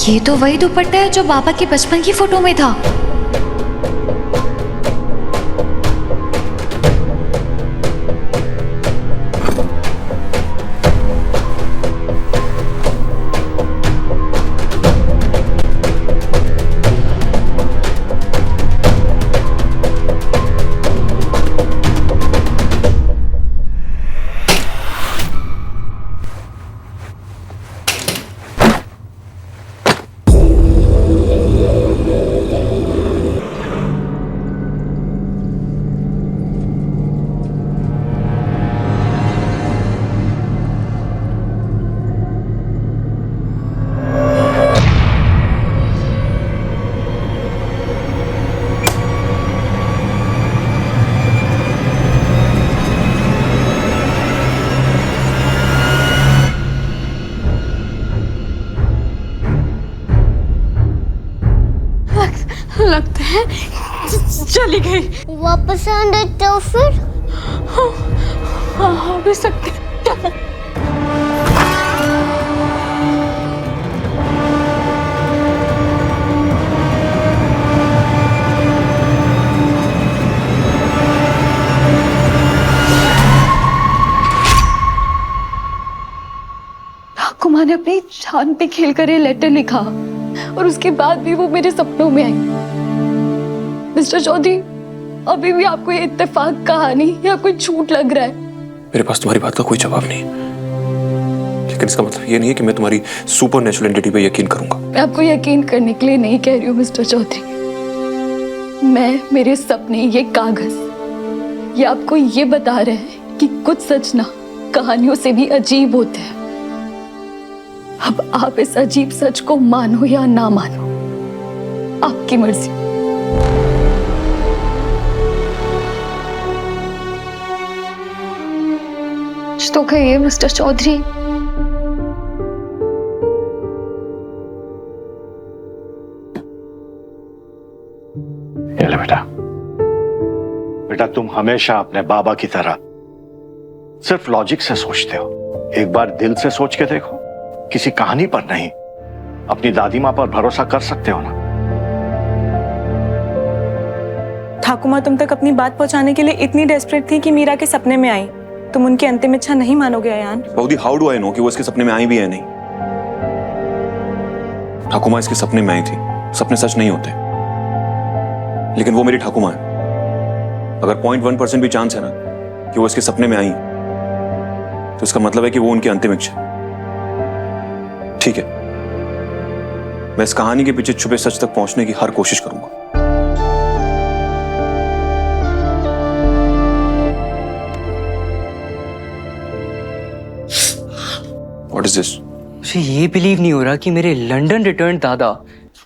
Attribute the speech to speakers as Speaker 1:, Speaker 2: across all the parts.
Speaker 1: ये तो वही दुपट्टा है जो बाबा की बचपन की फोटो में था।
Speaker 2: लगता है चली गई।
Speaker 3: वापस आने तो फिर
Speaker 2: हाँ भी सकती। ठाकुमा ने अपनी जान पे खेल कर ये लेटर लिखा और उसके बाद भी वो मेरे सपनों में आई। मिस्टर चौधरी, अभी भी आपको ये इत्तेफाक कहानी या कोई झूठ लग रहा है?
Speaker 4: मेरे पास तुम्हारी बात का कोई जवाब नहीं, लेकिन इसका मतलब ये नहीं है कि मैं तुम्हारी सुपर नेचुरल एंटिटी पे यकीन करूंगा।
Speaker 2: मैं आपको यकीन करने के लिए नहीं कह रही हूँ मिस्टर चौधरी। मैं, मेरे सपने, ये कागज, ये आपको ये बता रहे हैं कि कुछ सच ना कहानियों से भी अजीब होते हैं। अब आप इस अजीब सच को मानो या ना मानो, आपकी मर्जी। कुछ तो कहिए मिस्टर चौधरी।
Speaker 5: ये ले बेटा। बेटा, तुम हमेशा अपने बाबा की तरह सिर्फ लॉजिक से सोचते हो। एक बार दिल से सोच के देखो, किसी कहानी पर नहीं, अपनी दादी माँ पर भरोसा कर सकते हो ना।
Speaker 6: ठाकुमा तुम तक अपनी बात पहुंचाने के लिए इतनी डेस्परेट थी कि मीरा के सपने में आई। तुम उनकी अंतिम इच्छा नहीं मानोगे अयान?
Speaker 4: बौदी, हाउ डू आई नो कि वो इसके सपने में आई भी है नहीं? ठाकुमा इसके सपने में आई थी। सपने सच नहीं होते, लेकिन वो मेरी ठाकुमा है। अगर 0.1% भी चांस है ना कि वो इसके सपने में आई, तो इसका मतलब है कि वो उनकी अंतिम इच्छा। ठीक है, मैं इस कहानी के पीछे छुपे सच तक पहुंचने की हर कोशिश करूंगा। What is this?
Speaker 7: मुझे ये बिलीव नहीं हो रहा कि मेरे लंदन रिटर्न दादा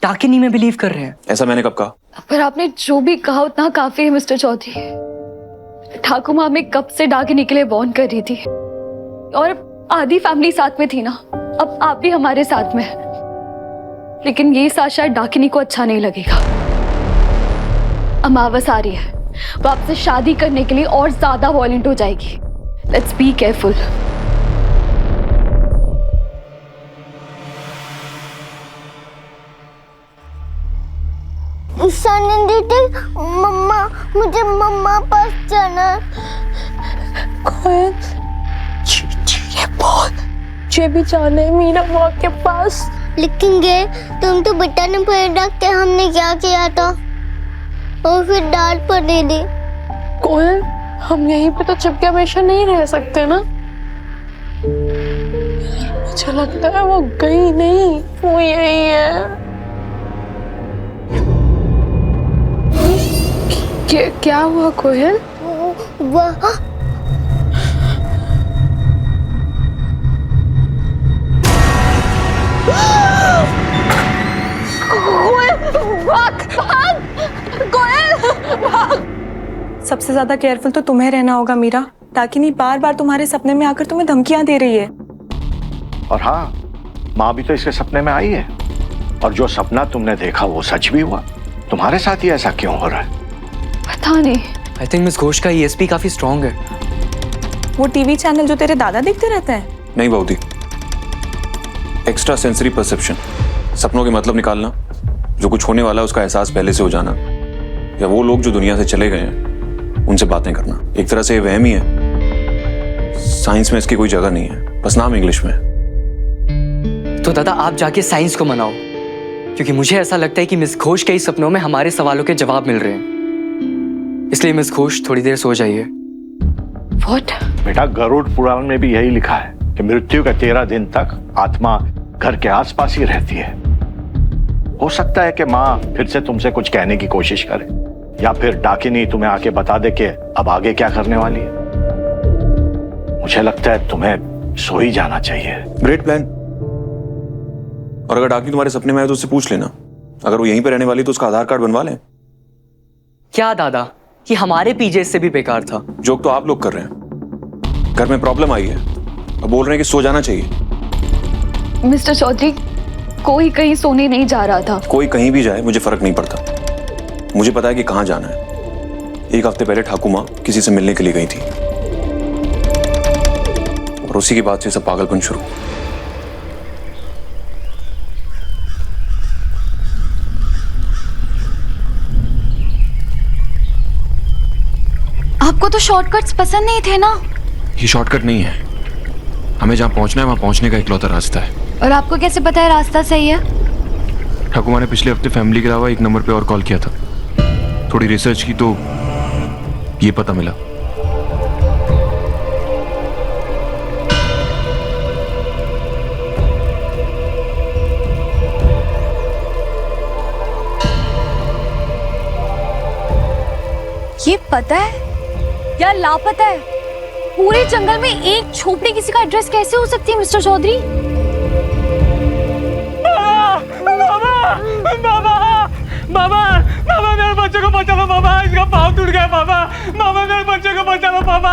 Speaker 7: डाकिनी में बिलीव कर रहे हैं।
Speaker 4: ऐसा मैंने कब कहा?
Speaker 2: पर आपने जो भी कहा उतना काफी है मिस्टर चौधरी। ठाकुमा हमें कब से डाकिनी के लिए वार्न कर रही थी, और आधी फैमिली साथ में थी ना। अब आप भी हमारे साथ में हैं। लेकिन ये साथ शायद डाकिनी को अच्छा नहीं लगेगा। अमावस आ रही है, वो आपसे शादी करने के लिए और ज्यादा वॉयलेंट हो जाएगी। Let's be careful.
Speaker 3: ईशानी दीदी, मम्मा, मुझे मम्मा पास जाना।
Speaker 2: कौन? ये बोल, मुझे भी जाना है मीरा माँ के पास।
Speaker 3: लेकिन ये तुम तो बेटा ने पैर रख के हमने क्या किया था, और फिर डांट पड़ी थी।
Speaker 2: कोयल, हम यहीं पे तो चिपके हमेशा नहीं रह सकते ना। मुझे लगता है वो गई नहीं, वो यही है। क्या हुआ कोयल?
Speaker 3: वह
Speaker 6: सबसे ज्यादा केयरफुल तो तुम्हें रहना होगा मीरा। डाकिनी बार बार तुम्हारे सपने में आकर तुम्हें धमकियां दे रही है।
Speaker 5: और हाँ, माँ भी तो इसके सपने में आई है, और जो सपना तुमने देखा वो सच भी हुआ। तुम्हारे साथ ही ऐसा क्यों हो रहा है?
Speaker 2: पता नहीं।
Speaker 7: आई थिंक मिस घोष का ESP काफी स्ट्रांग है।
Speaker 6: वो टीवी चैनल जो तेरे दादा देखते रहते हैं?
Speaker 4: नहीं बौदी, एक्स्ट्रा सेंसरी परसेप्शन, सपनों के मतलब निकालना, जो कुछ होने वाला है उसका एहसास पहले से हो जाना, या वो लोग जो दुनिया से चले गए हैं उनसे बातें करना, एक तरह से वहम ही है। साइंस में इसकी कोई जगह नहीं है, बस नाम इंग्लिश में।
Speaker 7: तो दादा आप जाके साइंस को मनाओ, क्योंकि मुझे ऐसा लगता है कि मिस घोष के ही सपनों में हमारे सवालों के जवाब मिल रहे हैं। इसलिए मिस घोष थोड़ी देर सो जाइए।
Speaker 2: What?
Speaker 5: बेटा, गरुड़ पुराण में भी यही लिखा है कि मृत्यु के 13 दिन तक आत्मा घर के आसपास ही रहती है। हो सकता है कि माँ फिर से तुमसे कुछ कहने की कोशिश करे, या फिर डाकिनी तुम्हें आके बता दे कि अब आगे क्या करने वाली है। मुझे लगता है तुम्हें सो ही जाना चाहिए।
Speaker 4: Great plan. और अगर डाकिनी तुम्हारे सपने में आए तो उससे पूछ लेना, अगर वो यहीं पे रहने वाली तो उसका आधार कार्ड बनवा लें।
Speaker 7: क्या दादा, कि हमारे पीजे से भी बेकार था।
Speaker 4: जोक तो आप लोग कर रहे हैं। घर में प्रॉब्लम आई है और बोल रहे हैं कि सो जाना चाहिए।
Speaker 2: मिस्टर चौधरी, कोई कहीं सोने नहीं जा रहा था।
Speaker 4: कोई कहीं भी जाए मुझे फर्क नहीं पड़ता। मुझे पता है कि कहां जाना है। एक हफ्ते पहले ठाकुर माँ किसी से मिलने के लिए गई थी और उसी के बाद से सब पागलपन शुरू।
Speaker 1: आपको तो शॉर्टकट्स पसंद नहीं थे ना?
Speaker 4: ये शॉर्टकट नहीं है, हमें जहां पहुंचना है वहां पहुंचने का इकलौता रास्ता है।
Speaker 1: और आपको कैसे पता है रास्ता सही है?
Speaker 4: ठाकुर ने पिछले हफ्ते फैमिली के अलावा एक नंबर पे और कॉल किया था। थोड़ी रिसर्च की तो ये पता मिला।
Speaker 1: ये पता है या लापता है? पूरे जंगल में एक झोपड़ी किसी का एड्रेस कैसे हो सकती है मिस्टर चौधरी?
Speaker 8: बाबा मेरे बच्चे को बचा लो बाबा, इसका पाँव टूट गया बाबा। बाबा मेरे बच्चे को बचा लो बाबा।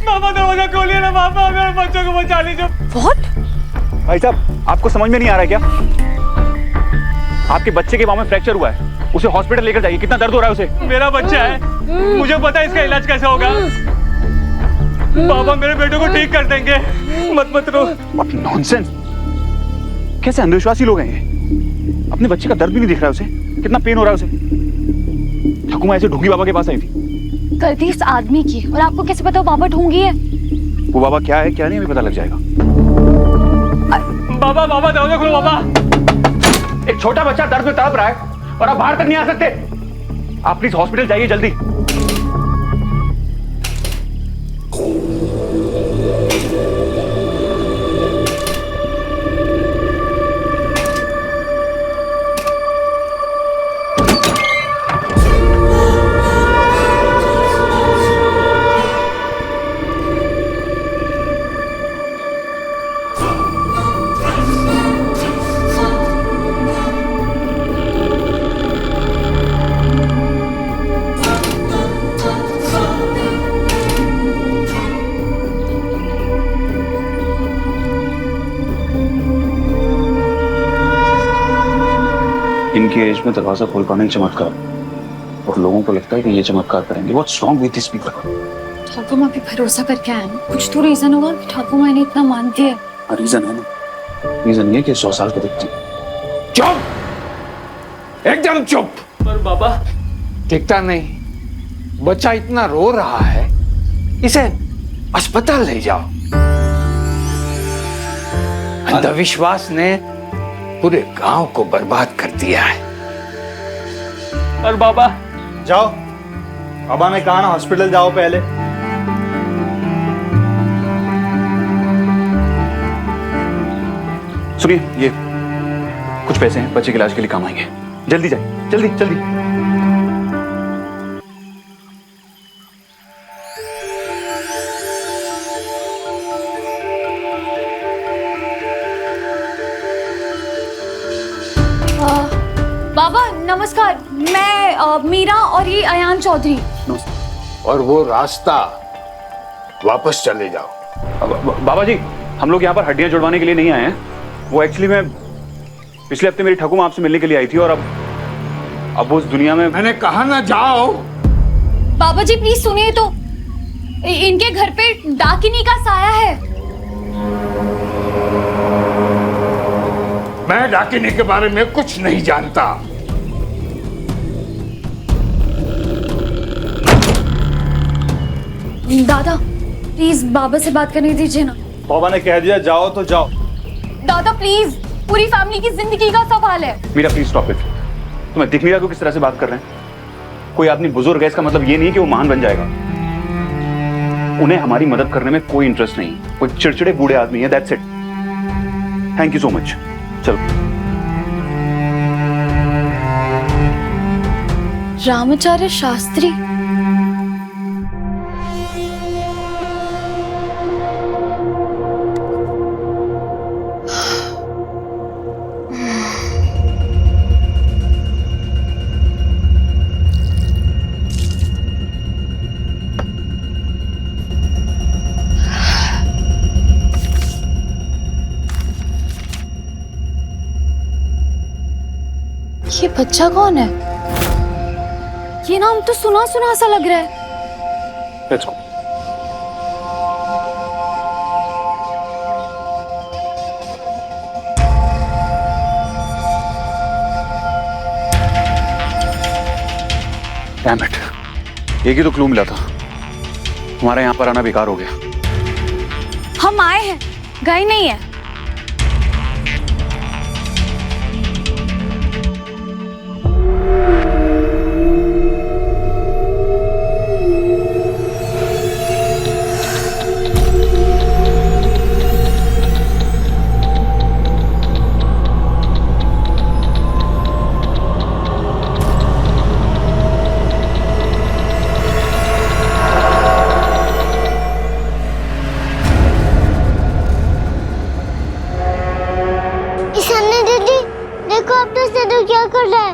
Speaker 8: बाबा दरवाजा खोलिए ना बाबा, मेरे बच्चे को बचा लीजिए।
Speaker 1: What?
Speaker 9: भाई साहब, आपको समझ में नहीं आ रहा है क्या? आपके बच्चे के पाँव में फ्रैक्चर हुआ है, उसे हॉस्पिटल लेकर जाइए। कितना दर्द हो रहा है उसे?
Speaker 8: मेरा बच्चा है, मुझे पता है इसका इलाज कैसे होगा। बाबा मेरे बेटे को ठीक कर देंगे, मत रो।
Speaker 9: नॉनसेंस, कैसे अंधविश्वासी लोग हैं ये? अपने बच्चे का दर्द भी नहीं दिख रहा है उसे, कितना पेन हो रहा है उसे। ठाकुमा ऐसे ढूंगी बाबा के पास आई थी।
Speaker 1: गलती इस आदमी की, और आपको कैसे पता वो बाबा ढूंगी है?
Speaker 9: वो बाबा क्या है क्या नहीं अभी पता लग जाएगा।
Speaker 8: बाबा दरवाजा खोलो बाबा।
Speaker 9: एक छोटा बच्चा दर्द में तड़प रहा है और आप बाहर तक नहीं आ सकते। आप प्लीज हॉस्पिटल जाइए जल्दी। इनकी एज में दरवाजा खोल पाना ही चमत्कार, और लोगों को लगता है कि ये चमत्कार करेंगे। What's wrong with these people?
Speaker 1: Thakur माँ पे भरोसा करके आए ना, कुछ तो रीजन होगा कि ठाकुर माँ ने इतना मानती है।
Speaker 9: रीजन है ना, रीजन ये कि 100 साल को दिखती।
Speaker 10: चुप, एकदम चुप।
Speaker 8: पर बाबा
Speaker 10: दिखता नहीं, बच्चा इतना रो रहा है, इसे अस्पताल ले जाओ। अंधविश्वास ने पूरे गांव को बर्बाद कर दिया है।
Speaker 8: और बाबा
Speaker 9: जाओ, बाबा ने कहा ना हॉस्पिटल जाओ पहले। सुनिए, ये कुछ पैसे हैं, बच्चे के इलाज के लिए काम आएंगे। जल्दी जाइए, जल्दी जल्दी।
Speaker 1: बाबा नमस्कार, मैं मीरा और ये अयान चौधरी।
Speaker 10: और वो रास्ता वापस चले जाओ।
Speaker 9: बाबा जी, हम लोग यहाँ पर हड्डियां जुड़वाने के लिए नहीं आए हैं। वो एक्चुअली मैं पिछले हफ्ते मेरी ठाकुर आपसे मिलने के लिए आई थी, और अब वो उस दुनिया में।
Speaker 10: मैंने कहा ना जाओ।
Speaker 1: बाबा जी प्लीज सुनिए तो, इनके घर पे डाकिनी का साया है।
Speaker 10: मैं डाकिनी के बारे में कुछ नहीं जानता।
Speaker 1: दादा प्लीज बाबा से बात करने दीजिए ना।
Speaker 9: बाबा ने कह दिया जाओ तो जाओ।
Speaker 1: दादा प्लीज, पूरी फैमिली की जिंदगी का सवाल है।
Speaker 9: Meera please stop it. तुम्हें दिख नहीं रहा कि किस तरह से बात कर रहे हैं? कोई आदमी बुजुर्ग है इसका मतलब ये नहीं कि वो महान बन जाएगा। उन्हें हमारी मदद करने में कोई इंटरेस्ट नहीं। वो चिड़चिड़े बूढ़े आदमी है, that's it. Thank you so much. चलो।
Speaker 2: रामाचार्य शास्त्री? ये बच्चा कौन है?
Speaker 1: ये नाम तो सुना सुना सा लग रहा है।
Speaker 9: Let's go. डैम इट, एक ही तो क्लू मिला था। हमारा यहाँ पर आना बेकार हो गया।
Speaker 1: हम आए हैं, गए नहीं है।
Speaker 3: ईशान्या दीदी, देखो अब तो सदू क्या कर रहा है।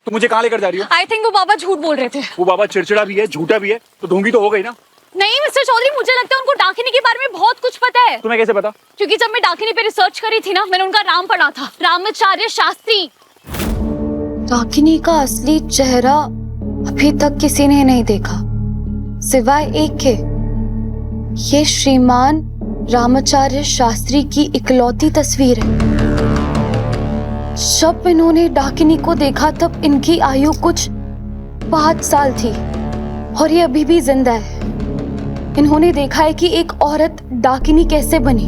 Speaker 9: तो मुझे कहाँ लेकर जा रही हो?
Speaker 1: आई थिंक वो बाबा झूठ बोल रहे थे।
Speaker 9: वो बाबा चिड़चिड़ा भी है, झूठा भी है, तो ढोंगी तो हो गई ना।
Speaker 1: नहीं मिस्टर चौधरी, मुझे लगता है उनको डाकिनी के बारे में बहुत कुछ पता है।
Speaker 9: तुम्हें कैसे पता?
Speaker 1: क्योंकि जब मैं डाकिनी पे रिसर्च करी थी ना, मैंने उनका नाम पढ़ा था, रामाचार्य शास्त्री।
Speaker 2: डाकिनी का असली चेहरा अभी तक किसी ने नहीं देखा सिवाय एक के। ये श्रीमान रामाचार्य शास्त्री की इकलौती तस्वीर है। जब इन्होंने डाकिनी को देखा तब इनकी आयु कुछ 5 साल थी और ये अभी भी जिंदा है। इन्होंने देखा है कि एक औरत डाकिनी कैसे बनी।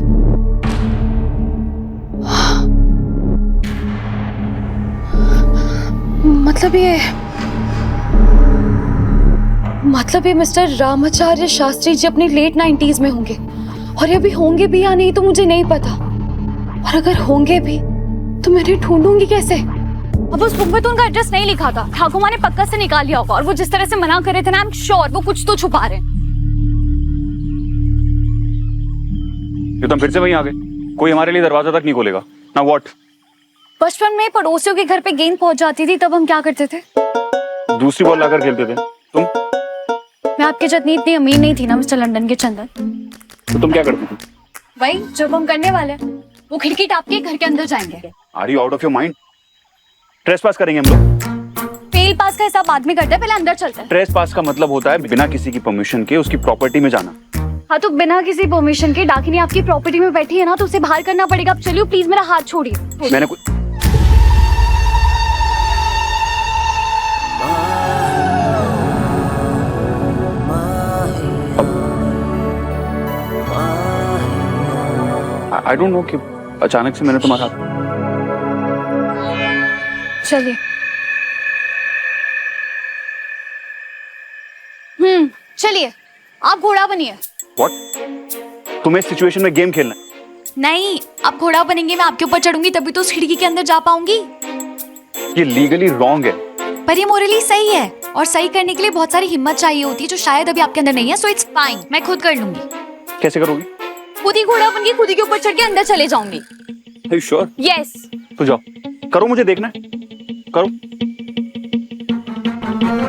Speaker 2: मतलब ये मिस्टर रामाचार्य शास्त्री जी अपने लेट 90s में होंगे, और ये अभी होंगे भी या नहीं तो मुझे नहीं पता। और अगर होंगे भी तो मैं इन्हें ढूंढूंगी कैसे?
Speaker 1: अब उस बुक में तो उनका एड्रेस नहीं लिखा था। ठाकुर ने पक्का से निकाल लिया होगा, और वो जिस तरह से मना कर रहे थे ना, आई एम श्योर वो कुछ तो छुपा रहे हैं।
Speaker 9: ये तुम फिर से वहीं आ गए। कोई हमारे लिए दरवाजा तक नहीं खोलेगा ना। व्हाट?
Speaker 1: बचपन में पड़ोसियों के घर पे गेंद पहुंच जाती थी, तब हम क्या करते थे?
Speaker 9: दूसरी बॉल लाकर खेलते थे। तुम?
Speaker 1: मैं आपके जितनी इतनी अमीर नहीं थी ना मिस्टर लंदन के चंदन।
Speaker 9: तो तुम क्या करती थी?
Speaker 1: भाई जब हम करने वाले वो खिड़की टाप के घर के अंदर जाएंगे।
Speaker 9: Are you out of your mind? Trespass करेंगे हम लोग।
Speaker 1: फेल पास का हिसाब बाद में करते हैं, पहले अंदर चलते हैं।
Speaker 9: ट्रेस पास का मतलब होता है बिना किसी की परमिशन के उसकी प्रॉपर्टी में जाना।
Speaker 1: हाँ तो बिना किसी परमिशन के डाकिनी आपकी प्रॉपर्टी में बैठी है ना, तो उसे बाहर करना पड़ेगा। अब चलिए प्लीज, मेरा हाथ छोड़िए।
Speaker 9: मैंने कुछ आई डोंट नो कि अचानक से मैंने तुम्हारा हाथ।
Speaker 1: चलिए। चलिए आप घोड़ा बनिए।
Speaker 9: व्हाट? तुम्हें इस सिचुएशन में गेम खेलना है?
Speaker 1: नहीं, आप घोड़ा बनेंगे, मैं आपके ऊपर चढ़ूंगी, तभी तो उस खिड़की के अंदर जा पाऊंगी।
Speaker 9: ये लीगली रॉन्ग है।
Speaker 1: पर ये मोरली सही है, और सही करने के लिए बहुत सारी हिम्मत चाहिए होती है, जो शायद अभी आपके अंदर नहीं है। सो इट्स फाइन, मैं खुद कर लूंगी।
Speaker 9: कैसे करोगी?
Speaker 1: खुद ही घोड़ा बन के खुद ही के ऊपर चढ़ के अंदर चले जाऊंगी।
Speaker 9: Are you sure?
Speaker 1: यस।
Speaker 9: तो जाओ, करो, मुझे देखना है। करो। चल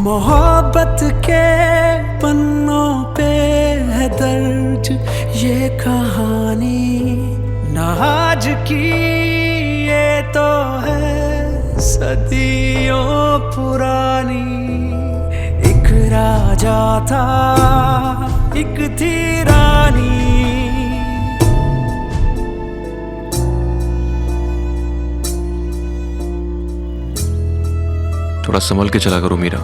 Speaker 11: मोहब्बत के पन्नों पे है दर्ज ये कहानी, ना आज की ये तो है सदियों पुरानी। एक राजा था एक थी रानी,
Speaker 4: थोड़ा संभल के चला करो मीरा।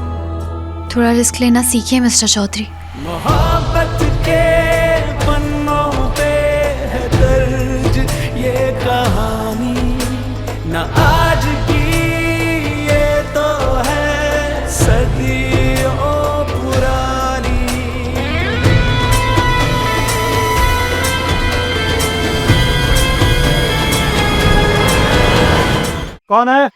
Speaker 1: थोड़ा रिस्क लेना सीखिए मिस्टर चौधरी।
Speaker 11: मोहब्बत के पन्नों पे है दर्ज ये कहानी, ना आज की ये तो है सदियों पुरानी।
Speaker 5: कौन है?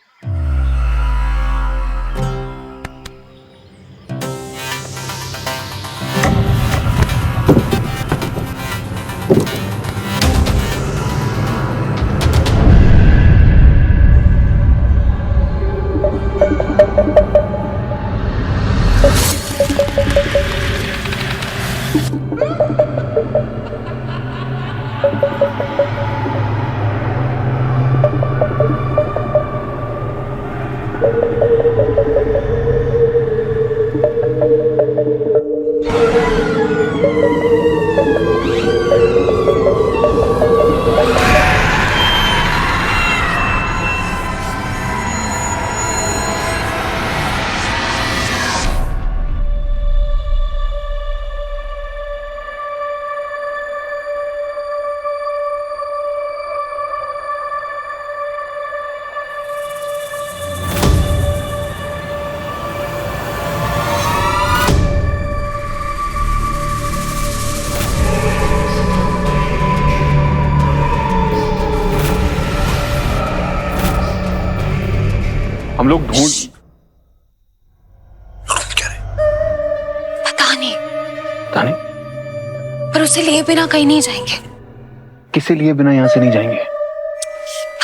Speaker 9: हम लोग ढूंढ
Speaker 1: पता नहीं,
Speaker 9: पता नहीं
Speaker 1: पर उसे लिए बिना कहीं नहीं जाएंगे।
Speaker 9: किसे लिए बिना यहां से नहीं जाएंगे?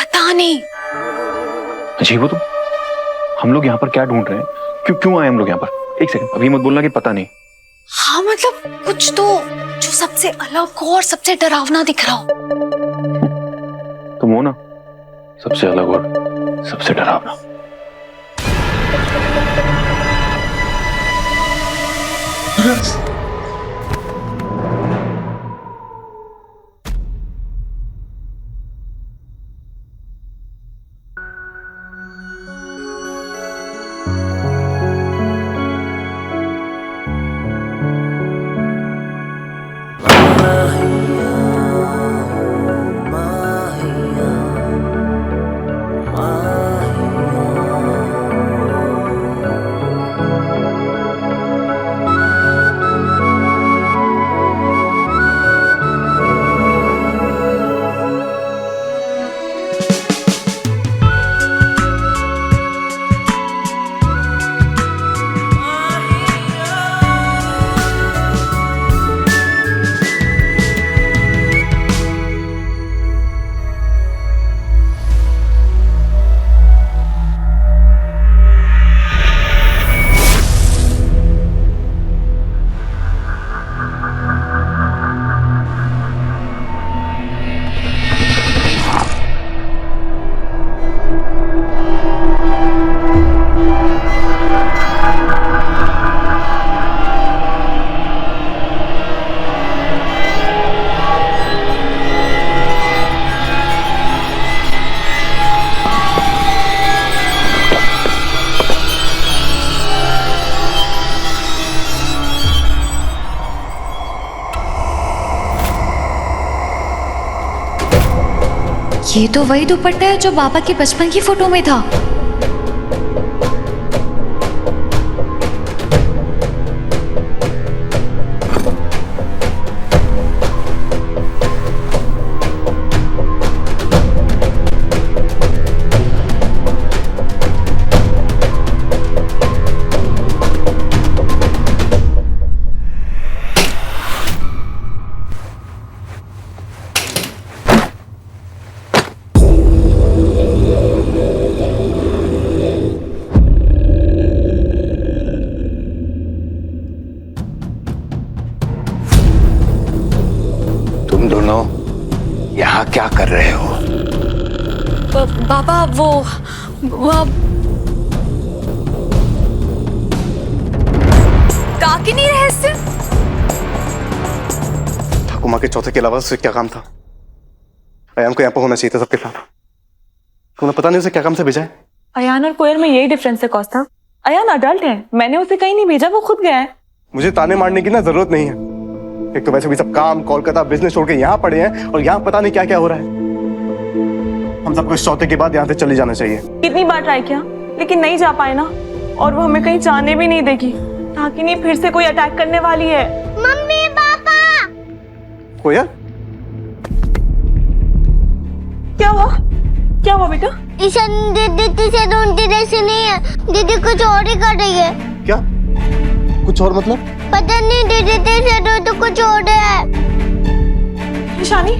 Speaker 1: पता नहीं।
Speaker 9: अजीब हो तुम। हम लोग यहाँ पर क्या ढूंढ रहे हैं? क्यों आए हम लोग यहाँ पर? एक सेकंड, अभी मत बोलना कि पता नहीं।
Speaker 1: हाँ मतलब कुछ तो जो सबसे अलग हो और सबसे डरावना दिख रहा हो।
Speaker 9: तुम हो ना सबसे अलग और सबसे डरावना।
Speaker 1: ये तो वही दुपट्टा है जो बाबा की बचपन की फोटो में था।
Speaker 10: तुम दोनों यहाँ क्या कर रहे हो?
Speaker 1: बाबा वो काकिनी रहस्य।
Speaker 12: ठाकुमा के चौथे के अलावा उससे क्या काम था? अयान को यहाँ पर होना चाहिए था सबके साथ। तुम्हें पता नहीं उसे क्या काम से भेजा है?
Speaker 6: अयान और कोयल में यही डिफरेंस है कौस्तुभ। अयान अडल्ट है, मैंने उसे कहीं नहीं भेजा, वो खुद गया है।
Speaker 12: मुझे ताने मारने की ना जरूरत नहीं है। एक तो वैसे भी सब काम कोलकाता बिजनेस छोड़ के यहाँ पड़े हैं और यहाँ पता नहीं क्या क्या हो रहा है। हम सबको इस चौथे के बाद यहाँ से चले जाना चाहिए।
Speaker 6: कितनी बार ट्राई किया लेकिन नहीं जा पाए ना, और वो हमें कहीं जाने भी नहीं देगी। ढाकिनी फिर से कोई अटैक करने वाली है।
Speaker 3: Mummy papa.
Speaker 12: कोयल
Speaker 6: क्या हुआ? क्या हुआ बेटा?
Speaker 3: ईशान दीदी से ढूंढती जैसे नहीं है, दीदी कुछ और ही कर रही है।
Speaker 12: क्या? कुछ और मतलब?
Speaker 3: पता नहीं, दीदी से तो कुछ और है।
Speaker 6: ईशानी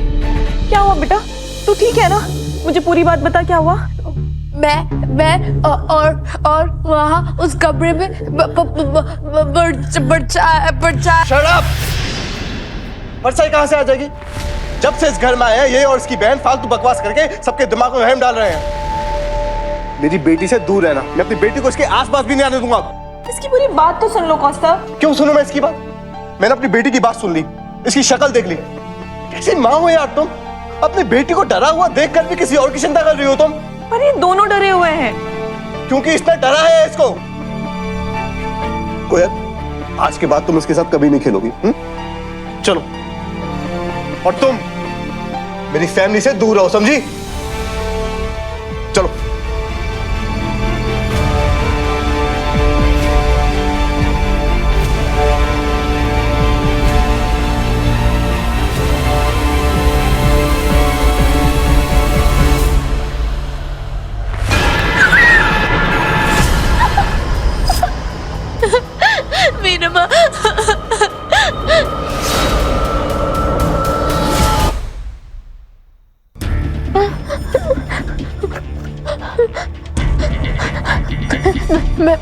Speaker 6: क्या हुआ बेटा? तू ठीक है ना? मुझे पूरी बात बता, क्या हुआ?
Speaker 2: मैं और वहाँ उस कमरे में
Speaker 12: परछाई कहाँ से आ जाएगी? जब से इस घर में आए हैं ये और इसकी बहन फालतू बकवास करके सबके दिमाग में वहम डाल रहे हैं। मेरी बेटी से दूर रहना। मैं अपनी बेटी को इसके आसपास भी नहीं आने दूंगा।
Speaker 6: इसकी पूरी बात तो सुन लो कौस्तुभ।
Speaker 12: क्यों सुनूं मैं इसकी बात? मैंने अपनी बेटी की बात सुन ली, इसकी शक्ल देख ली। कैसी माँ हो यार तुम? अपनी बेटी को डरा हुआ देखकर भी किसी और की चिंता कर रही हो तुम।
Speaker 6: पर ये दोनों डरे हुए हैं।
Speaker 12: क्योंकि इसने डरा है इसको। कोयल, आज के बाद तुम इसके साथ कभी नहीं खेलोगी। चलो। और तुम मेरी फैमिली से दूर रहो, समझी? चलो।
Speaker 2: मेरा माँ मैं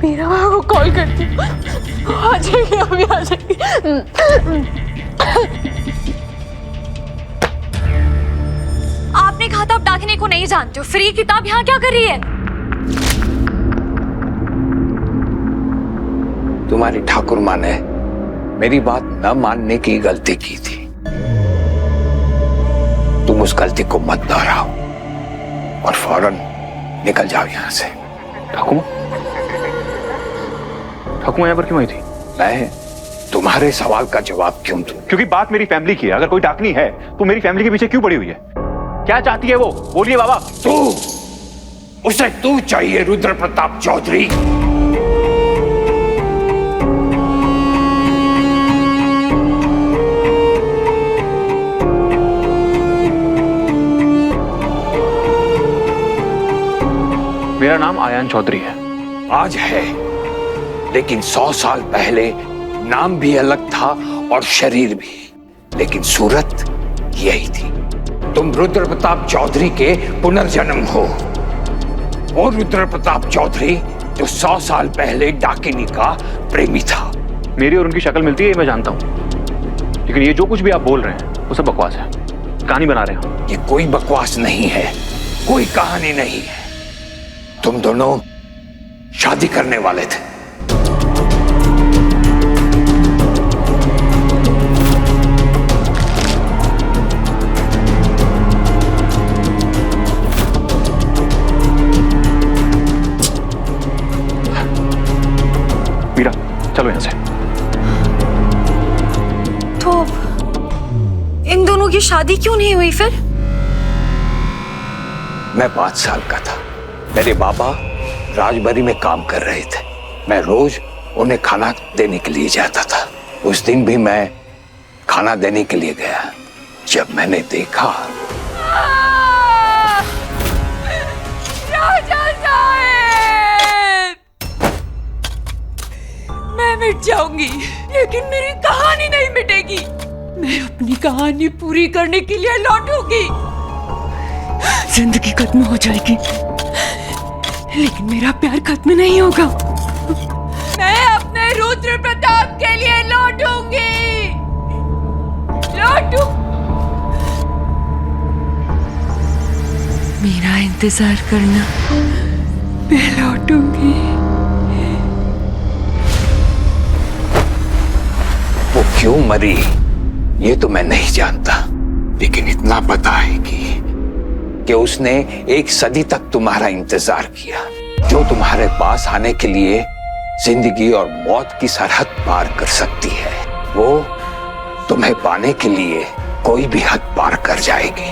Speaker 2: मेरा माँ को कॉल करती हूँ। आ जाएगी, अभी आ जाएगी।
Speaker 1: आपने कहा था आप डाकिनी को नहीं जानते हो, फिर ये किताब यहाँ क्या कर रही है?
Speaker 10: तुम्हारी ठाकुर माँ ने मेरी बात न मानने की गलती की थी। तुम उस गलती को मत दोहराओ और फौरन निकल जाओ यहाँ से।
Speaker 9: ठाकुमा यहाँ पर क्यों आई थी?
Speaker 10: मैं तुम्हारे सवाल का जवाब क्यों दूं?
Speaker 9: क्योंकि बात मेरी फैमिली की है। अगर कोई डाकनी है तो मेरी फैमिली के पीछे क्यों पड़ी हुई है? क्या चाहती है वो? बोलिए बाबा।
Speaker 10: उसे तू चाहिए रुद्र प्रताप चौधरी।
Speaker 9: मेरा नाम आयान चौधरी है।
Speaker 10: आज है, लेकिन 100 साल पहले नाम भी अलग था और शरीर भी, लेकिन सूरत यही थी। तुम रुद्र प्रताप चौधरी के पुनर्जन्म हो। वो रुद्र प्रताप चौधरी जो 100 साल पहले डाकिनी का प्रेमी था।
Speaker 9: मेरी और उनकी शक्ल मिलती है, मैं जानता हूं, लेकिन ये जो कुछ भी आप बोल रहे हैं वो सब बकवास है, कहानी बना रहे हैं।
Speaker 10: ये कोई बकवास नहीं है, कोई कहानी नहीं है। तुम दोनों शादी करने वाले थे।
Speaker 9: मीरा, चलो यहां से।
Speaker 1: तो इन दोनों की शादी क्यों नहीं हुई फिर?
Speaker 10: मैं 5 साल का था। मेरे बाबा राजबरी में काम कर रहे थे। मैं रोज उन्हें खाना देने के लिए जाता था। उस दिन भी मैं खाना देने के लिए गया। जब मैंने देखा
Speaker 13: राजा साहब, मैं मिट जाऊंगी लेकिन मेरी कहानी नहीं मिटेगी। मैं अपनी कहानी पूरी करने के लिए लौटूंगी। जिंदगी खत्म हो जाएगी लेकिन मेरा प्यार खत्म नहीं होगा। मैं अपने रुद्र प्रताप के लिए लौटूंगी। मेरा इंतजार करना, मैं लौटूंगी।
Speaker 10: वो क्यों मरी ये तो मैं नहीं जानता, लेकिन इतना पता है कि उसने 1 सदी तक तुम्हारा इंतजार किया। जो तुम्हारे पास आने के लिए जिंदगी और मौत की सरहद पार कर सकती है, वो तुम्हें पाने के लिए कोई भी हद पार कर जाएगी।